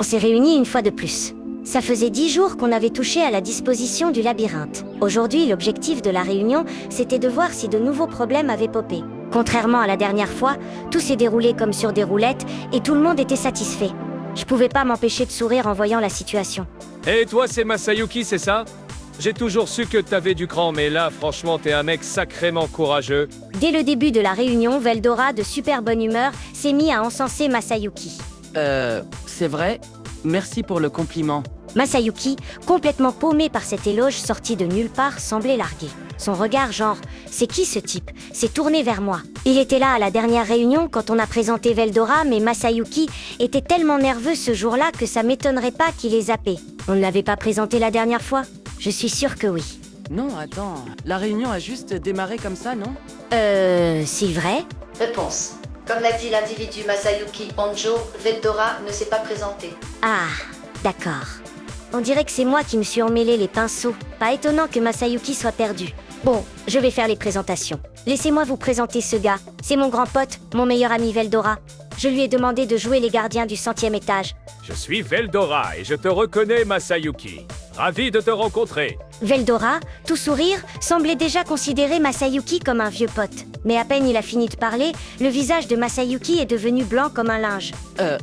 On s'est réunis une fois de plus. Ça faisait 10 jours qu'on avait touché à la disposition du labyrinthe. Aujourd'hui, l'objectif de la réunion, c'était de voir si de nouveaux problèmes avaient popé. Contrairement à la dernière fois, tout s'est déroulé comme sur des roulettes et tout le monde était satisfait. Je pouvais pas m'empêcher de sourire en voyant la situation. Et toi, c'est Masayuki, c'est ça? J'ai toujours su que t'avais du cran, mais là, franchement, t'es un mec sacrément courageux. Dès le début de la réunion, Veldora, de super bonne humeur, s'est mis à encenser Masayuki. C'est vrai? Merci pour le compliment. Masayuki, complètement paumé par cet éloge sorti de nulle part, semblait largué. Son regard genre « C'est qui ce type ?» s'est tourné vers moi. Il était là à la dernière réunion quand on a présenté Veldora, mais Masayuki était tellement nerveux ce jour-là que ça m'étonnerait pas qu'il ait zappé. On ne l'avait pas présenté la dernière fois? Je suis sûre que oui. Non, attends, la réunion a juste démarré comme ça, non? C'est vrai? Réponse. Comme l'a dit l'individu Masayuki Honjo, Veldora ne s'est pas présenté. Ah, d'accord. On dirait que c'est moi qui me suis emmêlé les pinceaux. Pas étonnant que Masayuki soit perdu. Bon, je vais faire les présentations. Laissez-moi vous présenter ce gars. C'est mon grand pote, mon meilleur ami Veldora. Je lui ai demandé de jouer les gardiens du 100e étage. Je suis Veldora et je te reconnais, Masayuki. Ravi de te rencontrer. Veldora, tout sourire, semblait déjà considérer Masayuki comme un vieux pote. Mais à peine il a fini de parler, le visage de Masayuki est devenu blanc comme un linge.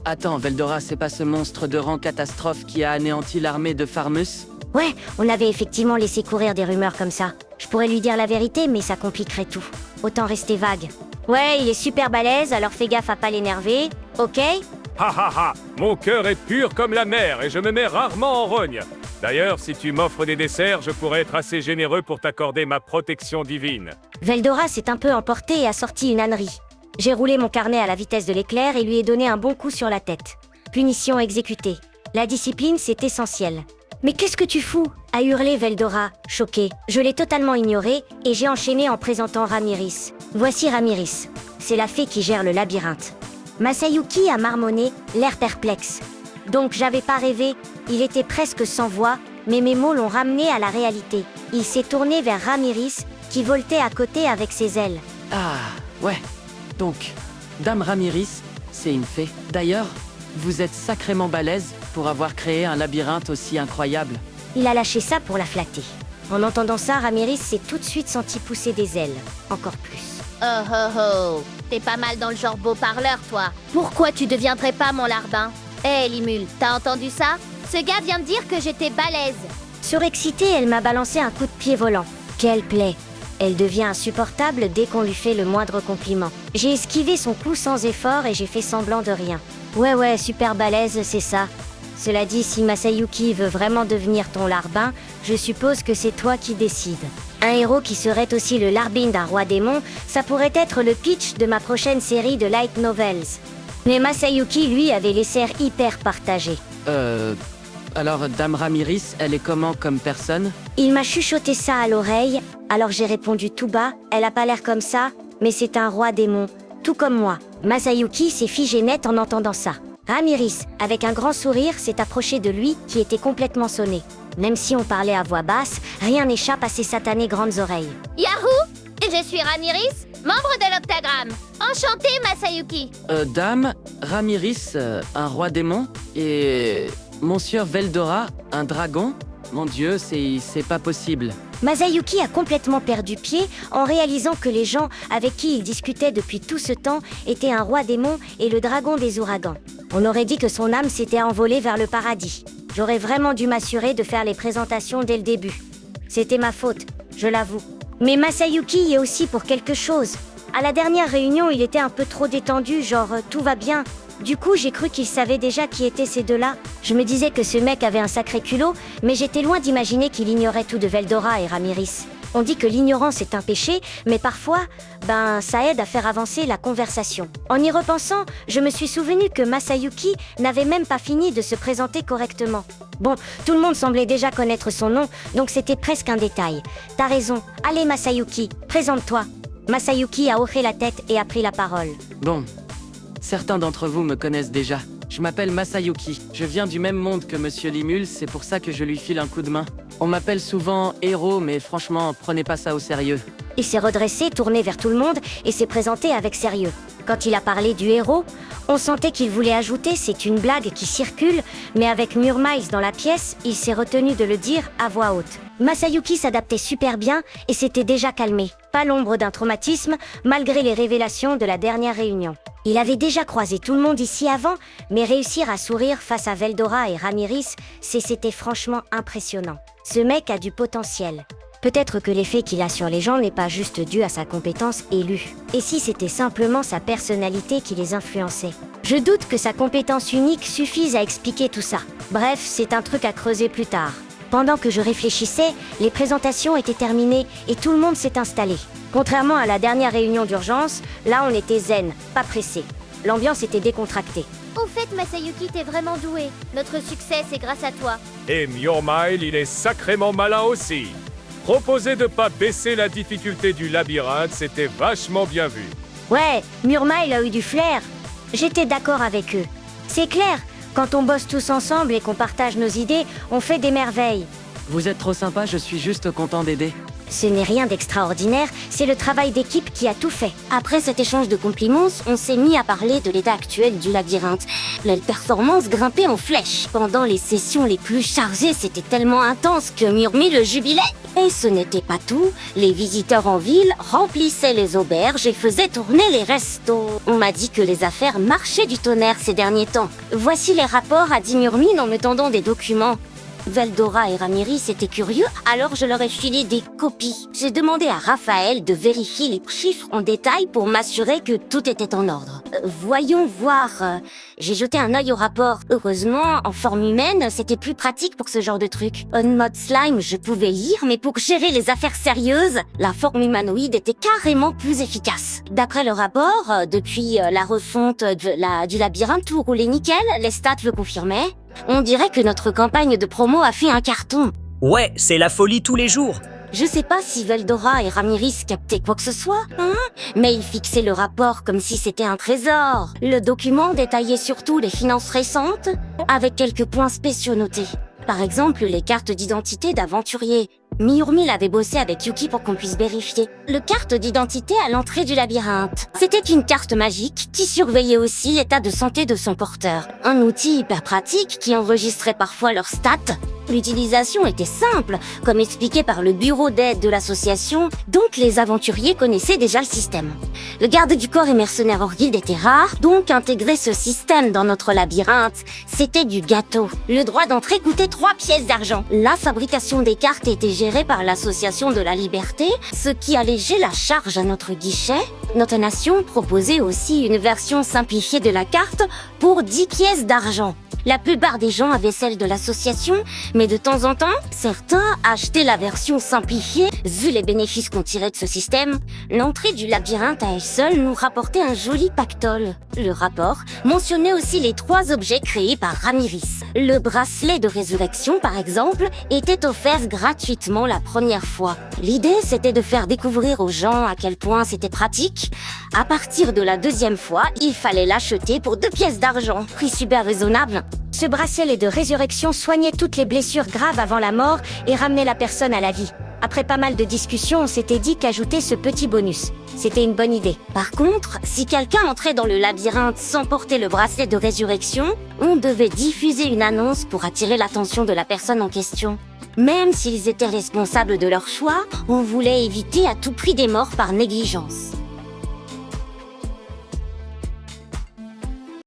Attends, Veldora, c'est pas ce monstre de rang catastrophe qui a anéanti l'armée de Farmus? Ouais, on avait effectivement laissé courir des rumeurs comme ça. Je pourrais lui dire la vérité, mais ça compliquerait tout. Autant rester vague. Ouais, il est super balèze, alors fais gaffe à pas l'énerver, ok? Ha ha ha. Mon cœur est pur comme la mer et je me mets rarement en rogne. D'ailleurs, si tu m'offres des desserts, je pourrais être assez généreux pour t'accorder ma protection divine. Veldora s'est un peu emporté et a sorti une ânerie. J'ai roulé mon carnet à la vitesse de l'éclair et lui ai donné un bon coup sur la tête. Punition exécutée. La discipline, c'est essentiel. Mais qu'est-ce que tu fous? A hurlé Veldora, choquée. Je l'ai totalement ignoré et j'ai enchaîné en présentant Ramiris. Voici Ramiris. C'est la fée qui gère le labyrinthe. Masayuki a marmonné, l'air perplexe. Donc j'avais pas rêvé, il était presque sans voix, mais mes mots l'ont ramené à la réalité. Il s'est tourné vers Ramiris, qui voltait à côté avec ses ailes. Ah, ouais. Donc, Dame Ramiris, c'est une fée. D'ailleurs, vous êtes sacrément balèze pour avoir créé un labyrinthe aussi incroyable. Il a lâché ça pour la flatter. En entendant ça, Ramiris s'est tout de suite senti pousser des ailes. Encore plus. Oh oh oh, t'es pas mal dans le genre beau parleur, toi. Pourquoi tu deviendrais pas mon larbin? Hé, Limule, t'as entendu ça? Ce gars vient de dire que j'étais balèze. Surexcitée, elle m'a balancé un coup de pied volant. Quelle plaie! Elle devient insupportable dès qu'on lui fait le moindre compliment. J'ai esquivé son coup sans effort et j'ai fait semblant de rien. Ouais, super balèze, c'est ça. Cela dit, si Masayuki veut vraiment devenir ton larbin, je suppose que c'est toi qui décides. Un héros qui serait aussi le larbin d'un roi démon, ça pourrait être le pitch de ma prochaine série de light novels. Mais Masayuki, lui, avait les serres hyper partagées. Alors Dame Ramiris, elle est comment comme personne? Il m'a chuchoté ça à l'oreille, alors j'ai répondu tout bas, elle a pas l'air comme ça, mais c'est un roi démon, tout comme moi. Masayuki s'est figé net en entendant ça. Ramiris, avec un grand sourire, s'est approché de lui, qui était complètement sonné. Même si on parlait à voix basse, rien n'échappe à ses satanées grandes oreilles. Yahoo! Je suis Ramiris, membre de l'Octagramme. Enchanté, Masayuki. Dame Ramiris, un roi démon? Et Monsieur Veldora, un dragon? Mon Dieu, c'est pas possible. Masayuki a complètement perdu pied en réalisant que les gens avec qui il discutait depuis tout ce temps étaient un roi démon et le dragon des ouragans. On aurait dit que son âme s'était envolée vers le paradis. J'aurais vraiment dû m'assurer de faire les présentations dès le début. C'était ma faute, je l'avoue. Mais Masayuki y est aussi pour quelque chose. À la dernière réunion, il était un peu trop détendu, genre tout va bien. Du coup, j'ai cru qu'il savait déjà qui étaient ces deux-là. Je me disais que ce mec avait un sacré culot, mais j'étais loin d'imaginer qu'il ignorait tout de Veldora et Ramiris. On dit que l'ignorance est un péché, mais parfois, ça aide à faire avancer la conversation. En y repensant, je me suis souvenu que Masayuki n'avait même pas fini de se présenter correctement. Bon, tout le monde semblait déjà connaître son nom, donc c'était presque un détail. T'as raison, allez Masayuki, présente-toi. Masayuki a hoché la tête et a pris la parole. Bon, certains d'entre vous me connaissent déjà. Je m'appelle Masayuki. Je viens du même monde que Monsieur Limule, c'est pour ça que je lui file un coup de main. On m'appelle souvent héros, mais franchement, prenez pas ça au sérieux. Il s'est redressé, tourné vers tout le monde et s'est présenté avec sérieux. Quand il a parlé du héros, on sentait qu'il voulait ajouter « c'est une blague qui circule », mais avec Murmaïs dans la pièce, il s'est retenu de le dire à voix haute. Masayuki s'adaptait super bien et s'était déjà calmé. Pas l'ombre d'un traumatisme, malgré les révélations de la dernière réunion. Il avait déjà croisé tout le monde ici avant, mais réussir à sourire face à Veldora et Ramiris, c'était franchement impressionnant. Ce mec a du potentiel. Peut-être que l'effet qu'il a sur les gens n'est pas juste dû à sa compétence élue. Et si c'était simplement sa personnalité qui les influençait? Je doute que sa compétence unique suffise à expliquer tout ça. Bref, c'est un truc à creuser plus tard. Pendant que je réfléchissais, les présentations étaient terminées et tout le monde s'est installé. Contrairement à la dernière réunion d'urgence, là on était zen, pas pressé. L'ambiance était décontractée. Au fait, Masayuki, t'es vraiment doué. Notre succès, c'est grâce à toi. Et Murmail, il est sacrément malin aussi. Proposer de pas baisser la difficulté du labyrinthe, c'était vachement bien vu. Ouais, Murmail a eu du flair. J'étais d'accord avec eux. C'est clair, quand on bosse tous ensemble et qu'on partage nos idées, on fait des merveilles. Vous êtes trop sympa, je suis juste content d'aider. Ce n'est rien d'extraordinaire, c'est le travail d'équipe qui a tout fait. Après cet échange de compliments, on s'est mis à parler de l'état actuel du labyrinthe. La performance grimpait en flèche. Pendant les sessions les plus chargées, c'était tellement intense que Murmi le jubilait. Et ce n'était pas tout. Les visiteurs en ville remplissaient les auberges et faisaient tourner les restos. On m'a dit que les affaires marchaient du tonnerre ces derniers temps. Voici les rapports, a dit Murmi en me tendant des documents. Veldora et Ramiris étaient curieux, alors je leur ai filé des copies. J'ai demandé à Raphaël de vérifier les chiffres en détail pour m'assurer que tout était en ordre. Voyons voir. J'ai jeté un œil au rapport. Heureusement, en forme humaine, c'était plus pratique pour ce genre de truc. En mode slime, je pouvais lire, mais pour gérer les affaires sérieuses, la forme humanoïde était carrément plus efficace. D'après le rapport, depuis la refonte du labyrinthe, tout roulait nickel, les stats le confirmaient. On dirait que notre campagne de promo a fait un carton. Ouais, c'est la folie tous les jours. Je sais pas si Veldora et Ramiris captaient quoi que ce soit, mais ils fixaient le rapport comme si c'était un trésor. Le document détaillait surtout les finances récentes, avec quelques points spéciaux notés. Par exemple, les cartes d'identité d'aventuriers. Miyurmi avait bossé avec Yuki pour qu'on puisse vérifier. Le carte d'identité à l'entrée du labyrinthe. C'était une carte magique qui surveillait aussi l'état de santé de son porteur. Un outil hyper pratique qui enregistrait parfois leurs stats. L'utilisation était simple, comme expliqué par le bureau d'aide de l'association, donc les aventuriers connaissaient déjà le système. Le garde du corps et mercenaire hors guilde était rare, donc intégrer ce système dans notre labyrinthe, c'était du gâteau. Le droit d'entrée coûtait 3 pièces d'argent. La fabrication des cartes était gérée par l'association de la liberté, ce qui allégeait la charge à notre guichet. Notre nation proposait aussi une version simplifiée de la carte pour 10 pièces d'argent. La plupart des gens avaient celle de l'association, mais de temps en temps, certains achetaient la version simplifiée. Vu les bénéfices qu'on tirait de ce système, l'entrée du labyrinthe à elle seule nous rapportait un joli pactole. Le rapport mentionnait aussi les 3 objets créés par Ramiris. Le bracelet de résurrection, par exemple, était offert gratuitement la première fois. L'idée, c'était de faire découvrir aux gens à quel point c'était pratique. À partir de la 2e fois, il fallait l'acheter pour 2 pièces d'argent. Prix super raisonnable. Ce bracelet de résurrection soignait toutes les blessures graves avant la mort et ramenait la personne à la vie. Après pas mal de discussions, on s'était dit qu'ajouter ce petit bonus, c'était une bonne idée. Par contre, si quelqu'un entrait dans le labyrinthe sans porter le bracelet de résurrection, on devait diffuser une annonce pour attirer l'attention de la personne en question. Même s'ils étaient responsables de leur choix, on voulait éviter à tout prix des morts par négligence.